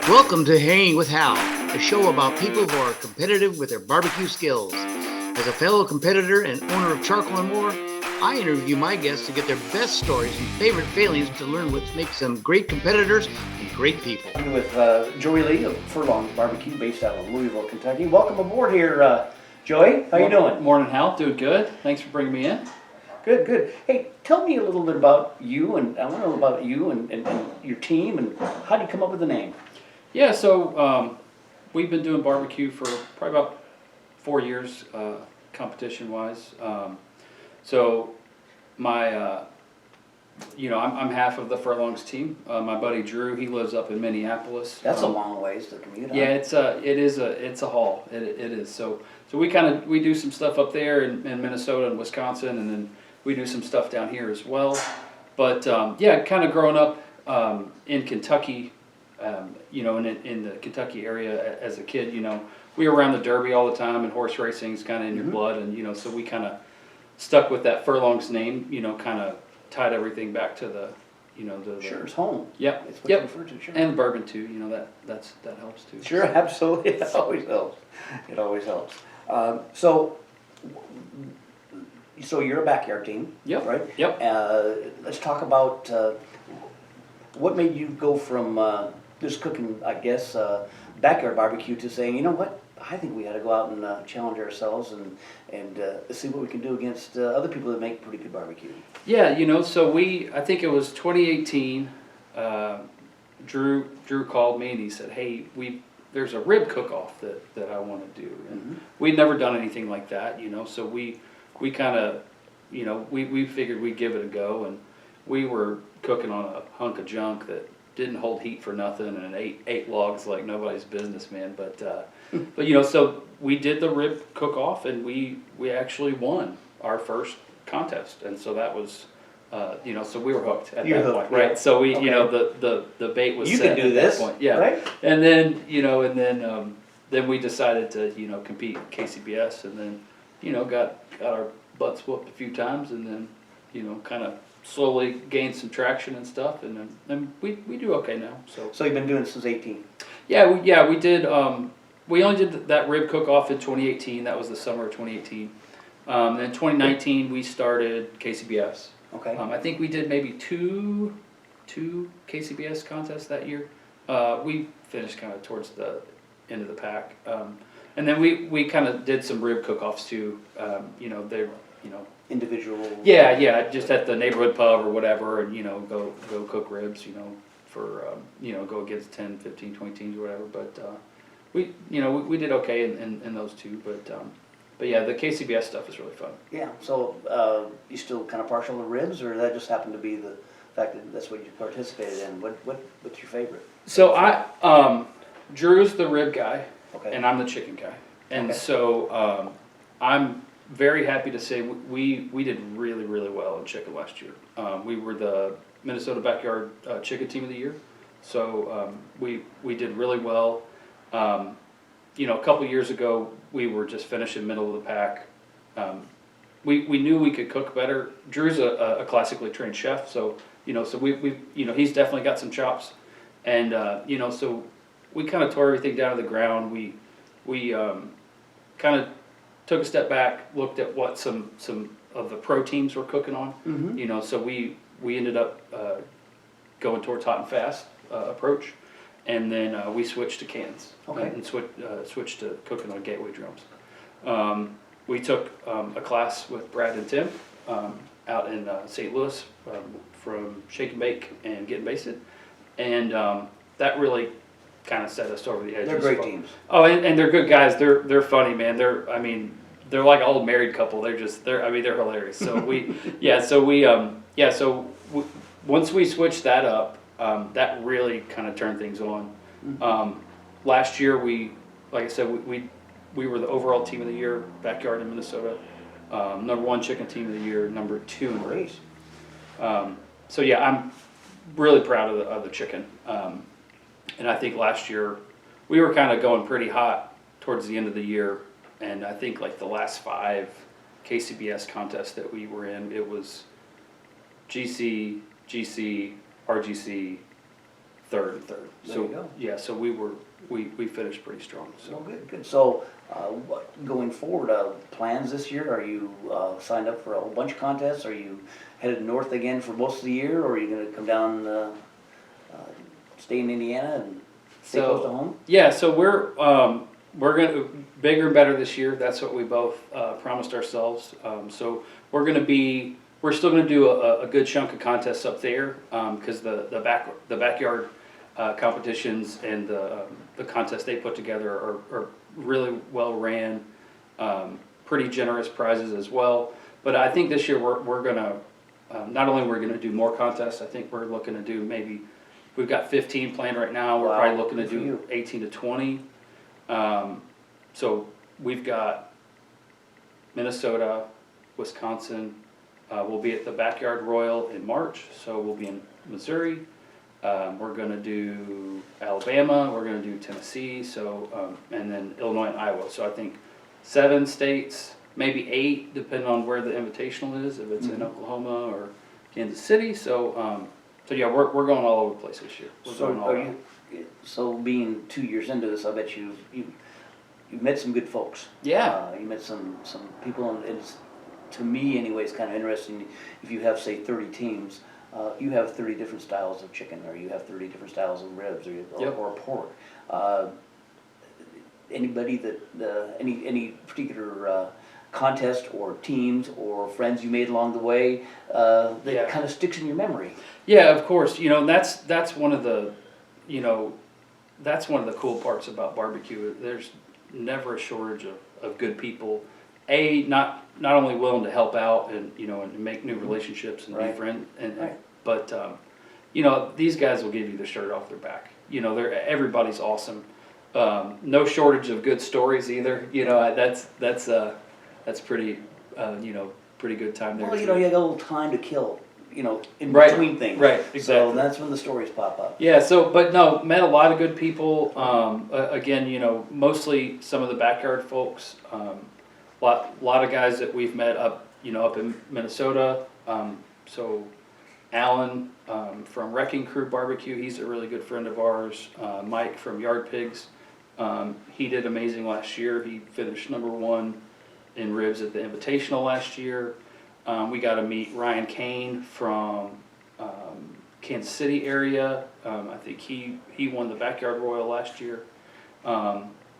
Welcome to Hanging with Hal, a show about people who are competitive with their barbecue skills. As a fellow competitor and owner of Charcoal and More, I interview my guests to get their best stories and favorite failings to learn what makes them great competitors and great people. I'm with Joey Lee of Furlongs Barbecue, based out of Louisville, Kentucky. Welcome aboard here, Joey. How you doing? Morning, Hal. Doing good. Thanks for bringing me in. Good, good. Hey, tell me a little bit about you, and I want to know about you and your team, and how did you come up with the name? Yeah, so we've been doing barbecue for probably about 4 years, competition-wise. So my, I'm half of the Furlongs team. My buddy Drew, he lives up in Minneapolis. That's a long ways to commute. Yeah, it's a haul. It is. So we do some stuff up there in Minnesota and Wisconsin, and then we do some stuff down here as well. But kind of growing up in Kentucky. In the Kentucky area as a kid, we were around the Derby all the time, and horse racing is kind of in your blood, and so we kind of stuck with that Furlongs name, kind of tied everything back to the, Sure, it's home. Yep. It's what you refer to, sure. And the bourbon too, that helps too. Sure, absolutely. It always helps. It always helps. So you're a backyard team, Yep. right? Yep. Let's talk about what made you go from just cooking, I guess, backyard barbecue to saying, you know what, I think we ought to go out and challenge ourselves and see what we can do against other people that make pretty good barbecue. Yeah, so I think it was 2018, Drew called me and he said, hey, there's a rib cook-off that I want to do. And we'd never done anything like that, so we kind of, we figured we'd give it a go, and we were cooking on a hunk of junk that didn't hold heat for nothing, and ate logs like nobody's business, man. But so we did the rib cook-off, and we actually won our first contest, and so that was, so we were hooked at that point, right? Yeah. So we, okay. The bait was you set can do at this, that point, yeah. Right? And then then we decided to compete in KCBS, and then got our butts whooped a few times, and then kind of slowly gained some traction and stuff, and then we do okay now. So you've been doing it since 18? Yeah, we did. We only did that rib cook-off in 2018. That was the summer of 2018. Then 2019 we started KCBS. Okay. I think we did maybe two KCBS contests that year. We finished kind of towards the end of the pack, and then we kind of did some rib cook-offs too. They're individual. Yeah, just at the neighborhood pub or whatever, and go cook ribs, for go against 10, 15, 20 teams or whatever. But we did okay in those two. But yeah, the KCBS stuff is really fun. Yeah. So you still kind of partial to ribs, or that just happened to be the fact that that's what you participated in? What's your favorite? So Drew's the rib guy, okay, and I'm the chicken guy, and okay. So I'm very happy to say we did really, really well in chicken last year. We were the Minnesota Backyard Chicken Team of the Year, so we did really well. A couple years ago, we were just finishing middle of the pack. We knew we could cook better. Drew's a classically trained chef, so he's definitely got some chops, and so we kind of tore everything down to the ground. We kind of took a step back, looked at what some of the pro teams were cooking on. So we ended up going towards hot and fast approach, and then we switched to cans, okay, and switched to cooking on gateway drums. We took a class with Brad and Tim out in St. Louis from Shake and Bake and Getting Basted, and that really kind of set us over the edge. They're great teams. Oh, and they're good guys. They're funny, man. They're like an old married couple. They're hilarious. So once we switched that up, that really kind of turned things on. Last year like I said, we were the overall team of the year, backyard in Minnesota. Number 1 chicken team of the year, number 2 in ribs. So yeah, I'm really proud of the chicken. And I think last year we were kind of going pretty hot towards the end of the year, and I think like the last 5 KCBS contests that we were in, it was GC, RGC, third and third. There So you go. yeah, so we finished pretty strong. So So good, good. So, going forward, plans this year? Are you signed up for a whole bunch of contests? Are you headed north again for most of the year, or are you going to come down, stay in Indiana and stay close to home? Yeah, so we're gonna bigger and better this year. That's what we both promised ourselves. So we're still gonna do a good chunk of contests up there because the backyard competitions and the contests they put together are really well ran, pretty generous prizes as well. But I think this year we're gonna not only we're gonna do more contests. I think we're looking to do maybe we've got 15 planned right now. We're Wow, probably looking to good for do you. 18 to 20. So we've got Minnesota, Wisconsin. We'll be at the Backyard Royal in March, so we'll be in Missouri. We're going to do Alabama. We're going to do Tennessee. So and then Illinois and Iowa. So I think 7 states, maybe 8, depending on where the invitational is. If it's in Oklahoma or Kansas City. So so yeah, we're going all over the place this year. We're So going all are out. so being 2 years into this, I bet you've met some good folks. Yeah. You met some people, and it's, to me anyway, it's kind of interesting. If you have, say, 30 teams, you have 30 different styles of chicken, or you have 30 different styles of ribs, or pork. Anybody that any particular contest or teams or friends you made along the way that Yeah. kind of sticks in your memory? Yeah, of course. You know, and that's one of the, you know, that's one of the cool parts about barbecue. There's never a shortage of good people. Not only willing to help out and and make new relationships and Right. be friends, Right. but these guys will give you the shirt off their back. Everybody's awesome. No shortage of good stories either. That's pretty pretty good time there. Well, too. you got a little time to kill, in Right, between things. right, So exactly. that's when the stories pop up. Yeah, but no, met a lot of good people. Again, mostly some of the backyard folks. Lot of guys that we've met up in Minnesota. So Alan from Wrecking Crew Barbecue, he's a really good friend of ours. Mike from Yard Pigs, he did amazing last year. He finished #1 in ribs at the Invitational last year. We got to meet Ryan Kane from Kansas City area. I think he won the Backyard Royal last year.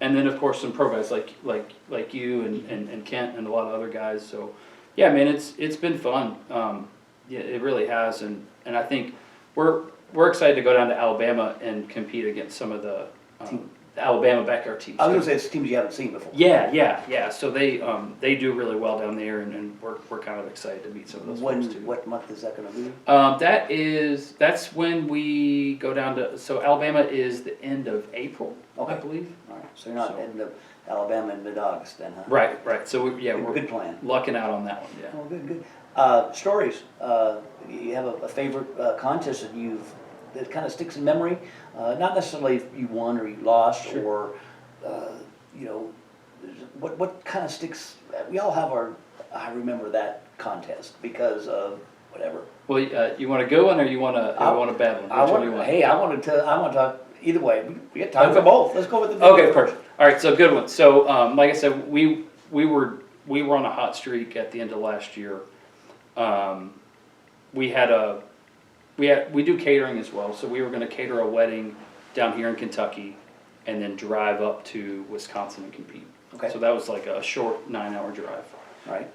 And then of course some pro guys like you and Kent and a lot of other guys. So yeah, man, it's been fun. Yeah, it really has, and I think we're excited to go down to Alabama and compete against some of the Alabama backyard teams. I was gonna say it's teams you haven't seen before. Yeah. So they do really well down there, and we're kind of excited to meet some of those folks too. What month is that gonna be? That's when we go down to. So Alabama is the end of April, Okay. I believe. All right, so you're not So- heading to Alabama in mid-August then, huh? Right. So we're Good plan. lucking out on that one. Yeah. Oh, good. Stories. You have a favorite contest that kind of sticks in memory? Not necessarily if you won or you lost, Sure. or what kind of sticks? We all have I remember that contest because of whatever. Well, you want a good one or you want a bad one? Which one do you want? Hey, I want to talk either way. We got time for both. Let's go with the Okay, perfect. All right, so good one. So, like I said, we were on a hot streak at the end of last year. We do catering as well, so we were going to cater a wedding down here in Kentucky, and then drive up to Wisconsin and compete. Okay. So that was like a short 9-hour drive. Right.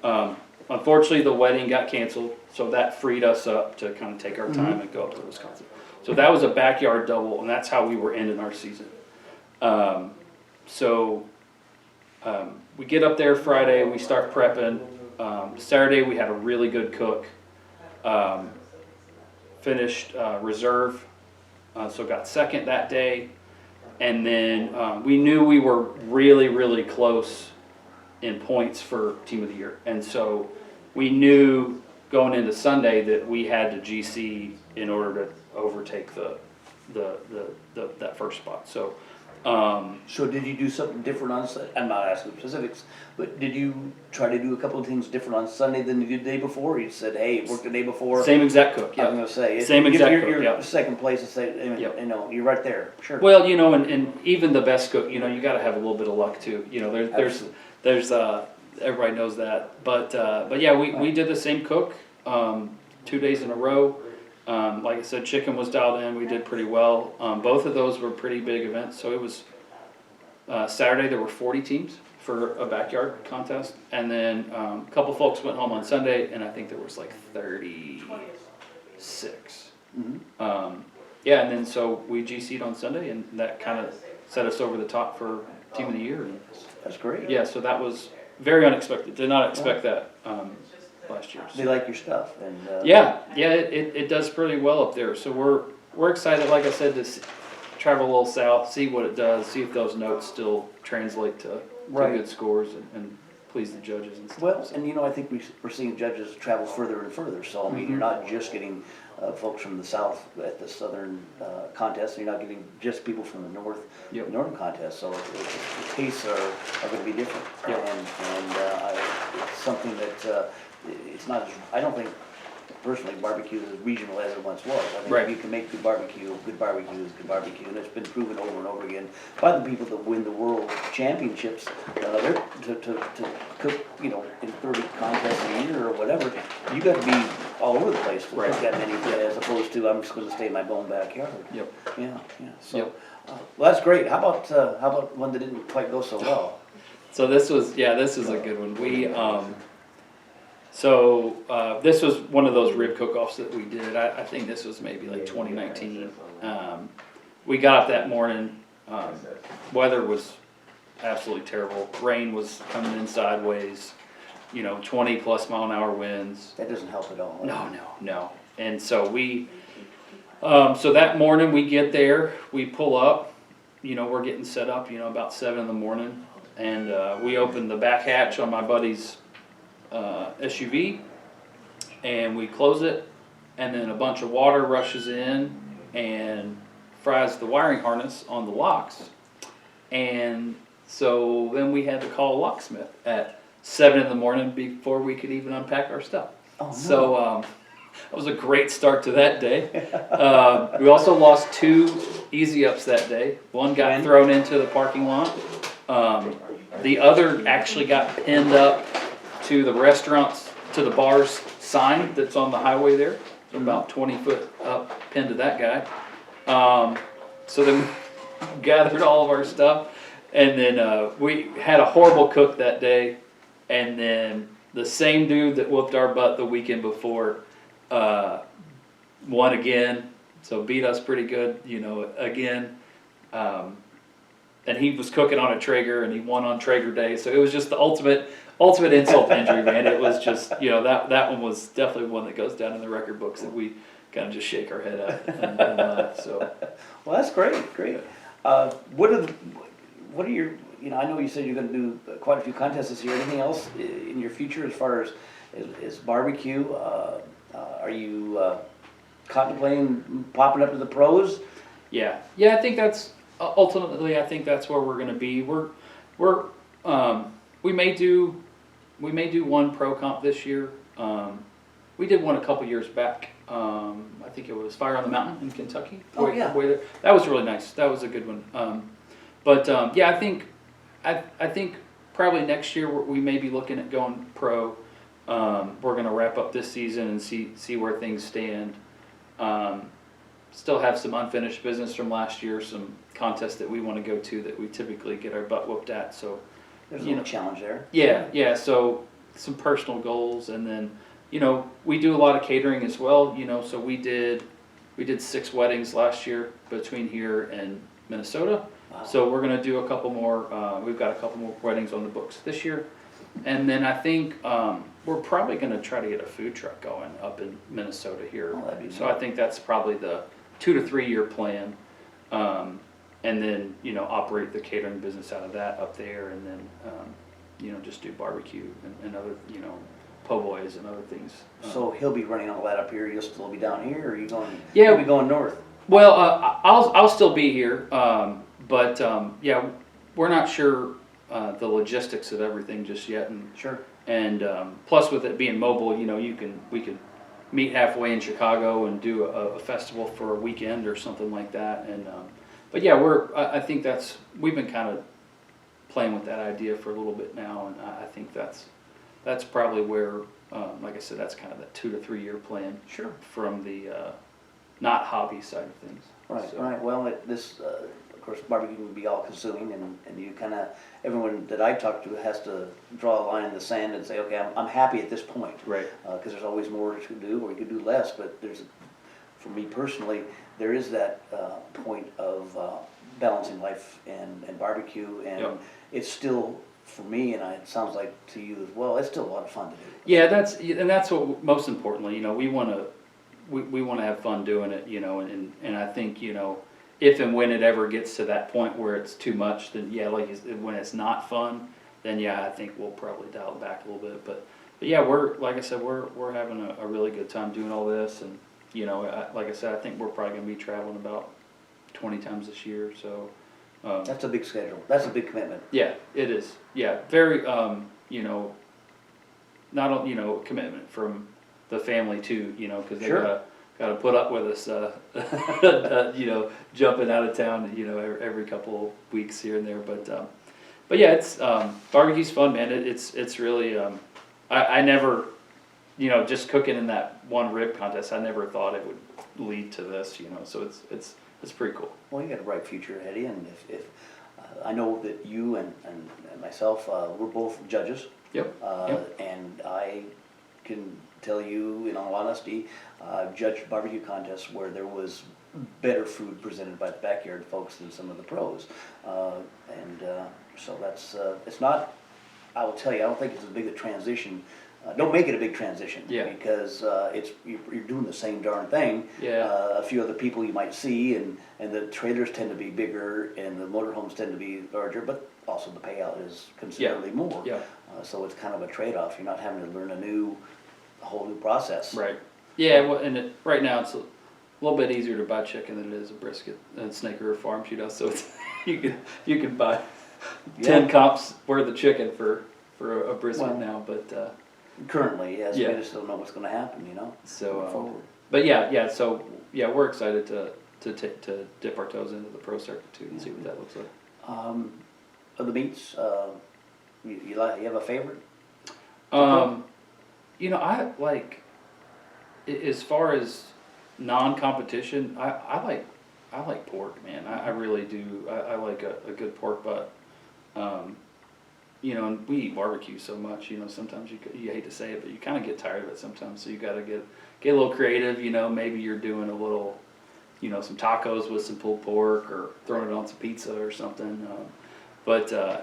Unfortunately, the wedding got canceled, so that freed us up to kind of take our time and go up to Wisconsin. So that was a backyard double, and that's how we were ending our season. We get up there Friday, we start prepping. Saturday, we had a really good cook. Finished reserve, so got second that day. And then we knew we were really, really close in points for Team of the Year. And so we knew going into Sunday that we had to GC in order to overtake that first spot. So So did you do something different on Sunday? I'm not asking specifics, but did you try to do a couple of things different on Sunday than you did the day before? You said, hey, work the day before. Same exact cook, yeah. I'm gonna say. Same exact cook, You're yeah. second place and say, Yep. you know, you're right there, sure. Well, you know, and even the best cook, you know, you gotta have a little bit of luck too. You know, there's, everybody knows that. But yeah, we did the same cook, 2 days in a row. Like I said, chicken was dialed in, we did pretty well. Both of those were pretty big events, so it was, Saturday there were 40 teams for a backyard contest. And then, a couple folks went home on Sunday, and I think there was like 36. Yeah, and then so we GC'd on Sunday, and that kind of set us over the top for Team of the Year. And That's great. yeah, so that was very unexpected. Did not expect that last year. They like your stuff and. Yeah, it does pretty well up there. So we're excited, like I said, to travel a little south, see what it does, see if those notes still translate to Right. good scores and please the judges and stuff. Well, So, and you know, I think we're seeing judges travel further and further, so I mean, you're not just getting folks from the south at the southern contest, you're not getting just people from the north, Yep. northern contest, so the tastes are gonna be different. Yep. And it's something that, it's not, I don't think personally barbecue is as regional as it once was. I think Right. if you can make good barbecue is good barbecue, and it's been proven over and over again by the people that win the world championships. They're to cook, you know, in 30 contests a year or whatever, you got to be all over the place to Right. cook that many, as opposed to I'm just going to stay in my own backyard. Yep. Yeah. So, Yep. well, that's great. How about one that didn't quite go so well? So this is a good one. This was one of those rib cook-offs that we did. I think this was maybe like 2019. We got up that morning, weather was absolutely terrible. Rain was coming in sideways, you know, 20 plus mile an hour winds. That doesn't help at all. No. And so so that morning we get there, we pull up, you know, we're getting set up, you know, about 7 in the morning. And we open the back hatch on my buddy's SUV, and we close it, and then a bunch of water rushes in and fries the wiring harness on the locks. And so then we had to call a locksmith at 7 in the morning before we could even unpack our stuff. Oh, no. So that was a great start to that day. We also lost 2 easy ups that day. One got thrown into the parking lot. The other actually got pinned up to the restaurants, to the bar's sign that's on the highway there. So about 20 foot up, pinned to that guy. So then we gathered all of our stuff, and then we had a horrible cook that day, and then the same dude that whooped our butt the weekend before won again, so beat us pretty good, you know, again. And he was cooking on a Traeger, and he won on Traeger Day, so it was just the ultimate insult to injury, man. It was just, you know, that one was definitely one that goes down in the record books that we kind of just shake our head at. So. Well, that's great. What are your, you know, I know you said you're going to do quite a few contests this year. Anything else in your future as far as barbecue? Are you contemplating popping up to the pros? Yeah, I think that's ultimately. I think that's where we're going to be. We may do one pro comp this year. We did one a couple years back. I think it was Fire on the Mountain in Kentucky. Oh, yeah. That was really nice. That was a good one. Yeah, I think probably next year we may be looking at going pro. We're going to wrap up this season and see where things stand. Still have some unfinished business from last year, some contests that we want to go to that we typically get our butt whooped at. So there's a little challenge there. Yeah. So some personal goals, and then, you know, we do a lot of catering as well. You know, so we did 6 weddings last year between here and Minnesota. Wow. So we're gonna do a couple more. We've got a couple more weddings on the books this year, and then I think we're probably gonna try to get a food truck going up in Minnesota here. Oh, that'd be so neat. I think that's probably the 2 to 3 year plan. And then, you know, operate the catering business out of that up there, and then, you know, just do barbecue and other, you know, po' boys and other things. So he'll be running all that up here. You'll still be down here, or are you going? Yeah. You'll be going north. Well, I'll still be here, but yeah, we're not sure the logistics of everything just yet, and Sure. plus with it being mobile, we could meet halfway in Chicago and do a festival for a weekend or something like that, and but yeah, I think we've been kind of playing with that idea for a little bit now, and I think that's probably where, like I said, that's kind of the 2 to 3 year plan. Sure. From the not hobby side of things. Right, So, right. Well, of course, barbecue would be all consuming, and you kind of, everyone that I talk to has to draw a line in the sand and say, okay, I'm happy at this point. Right. Because there's always more to do, or you could do less, but for me personally, there is that point of balancing life and barbecue, and Yep. it's still, for me, and it sounds like to you as well, it's still a lot of fun to do. Yeah, that's what most importantly, we want to have fun doing it, and I think, if and when it ever gets to that point where it's too much, then yeah, when it's not fun, then yeah, I think we'll probably dial it back a little bit. But yeah, like I said, we're having a really good time doing all this, and like I said, I think we're probably gonna be traveling about 20 times this year. So That's a big schedule. That's a big commitment. yeah, it is. Yeah, very not only commitment from the family too, because they Sure. gotta put up with us, jumping out of town, every couple weeks here and there. But yeah, it's barbecue's fun, man. It's really I never, just cooking in that one rib contest, I never thought it would lead to this, So it's pretty cool. Well, you got a bright future ahead of you, and if I know that you and myself, we're both judges. Yep. And I can tell you, in all honesty, I've judged barbecue contests where there was better food presented by the backyard folks than some of the pros. So that's, it's not, I will tell you, I don't think it's as big a transition. Don't make it a big transition. Yeah. Because you're doing the same darn thing. Yeah. A few other people you might see, and the trailers tend to be bigger, and the motorhomes tend to be larger, but also the payout is considerably more. Yeah. So it's kind of a trade-off. You're not having to learn a whole new process. Right. Yeah, well, and right now it's a little bit easier to buy chicken than it is a brisket at Snake River Farms, so it's, you can buy 10 comps worth of chicken for a brisket now, but Currently, yes, we Yeah. just don't know what's going to happen, so forward. but so we're excited to dip our toes into the pro circuit too and see what that looks like. Of the meats, you have a favorite? I like, as far as non-competition, I like pork, man. I really do. I like a good pork butt. And we eat barbecue so much, sometimes you hate to say it, but you kind of get tired of it sometimes. So you got to get a little creative, maybe you're doing a little, some tacos with some pulled pork, or throwing it on some pizza or something.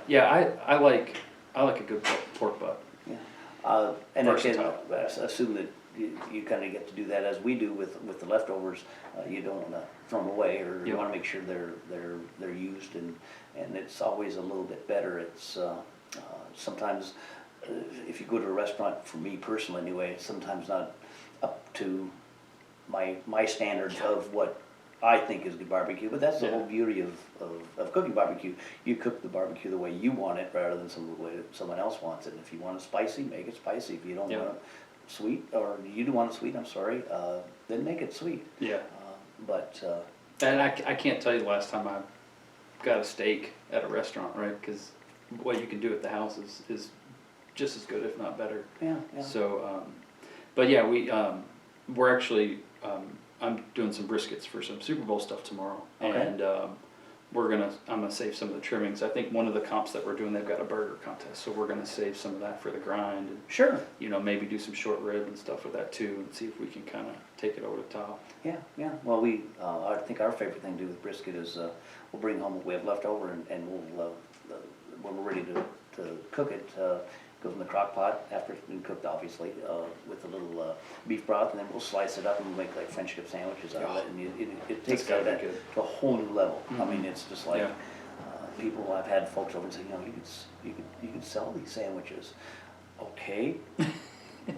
Yeah, I like a good pork butt. Yeah. And again, Versatile. I assume that you kind of get to do that as we do with the leftovers. You don't want to throw them away, or you Yep. want to make sure they're used, and it's always a little bit better. It's sometimes if you go to a restaurant, for me personally anyway, it's sometimes not up to my standards of what I think is good barbecue, but that's the whole beauty of cooking barbecue. You cook the barbecue the way you want it, rather than the way someone else wants it. If you want it spicy, make it spicy. If you don't want it sweet, or you do want it sweet, I'm sorry, then make it sweet. Yeah. And I can't tell you the last time I got a steak at a restaurant, right? Because what you can do at the house is just as good, if not better. yeah. So, but yeah, we're actually, I'm doing some briskets for some Super Bowl stuff tomorrow. Okay. And I'm gonna save some of the trimmings. I think one of the comps that we're doing, they've got a burger contest, so we're gonna save some of that for the grind, and Sure. maybe do some short rib and stuff with that too, and see if we can kind of take it over the top. Yeah. Well, I think our favorite thing to do with brisket is we'll bring home what we have left over, and we'll when we're ready to cook it, goes in the crock pot after it's been cooked, obviously, with a little beef broth, and then we'll slice it up and we'll make like French dip sandwiches out of it, and it takes gotta that be good. to a whole new level. I mean, it's just like Yeah. people. I've had folks over and say, you could sell these sandwiches. Okay.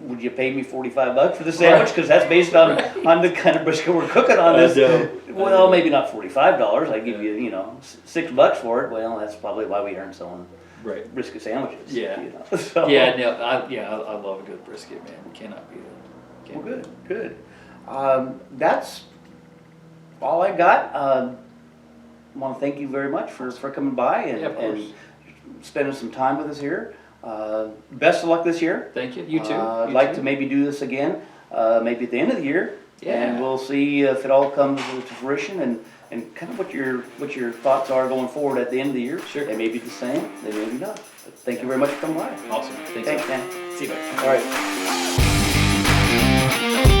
would you pay me $45 for the sandwich? Cause that's based on the kind of brisket we're cooking on this. Well, maybe not $45, I give you, you know, $6 for it, well, that's probably why we aren't selling Right. brisket sandwiches. Yeah. You know? So. Yeah, no, I love a good brisket, man. You cannot beat it. Well, good. That's all I got. I want to thank you very much for coming by Yeah, of course. and spending some time with us here. Best of luck this year. Thank you. You too. I'd You like too. to maybe do this again, maybe at the end of the year. Yeah. And we'll see if it all comes to fruition and kind of what your thoughts are going forward at the end of the year. Sure. They may be the same, they may be not. But thank you very much for coming by. Awesome. Thanks, Thanks, man. man. See you, bye. All right.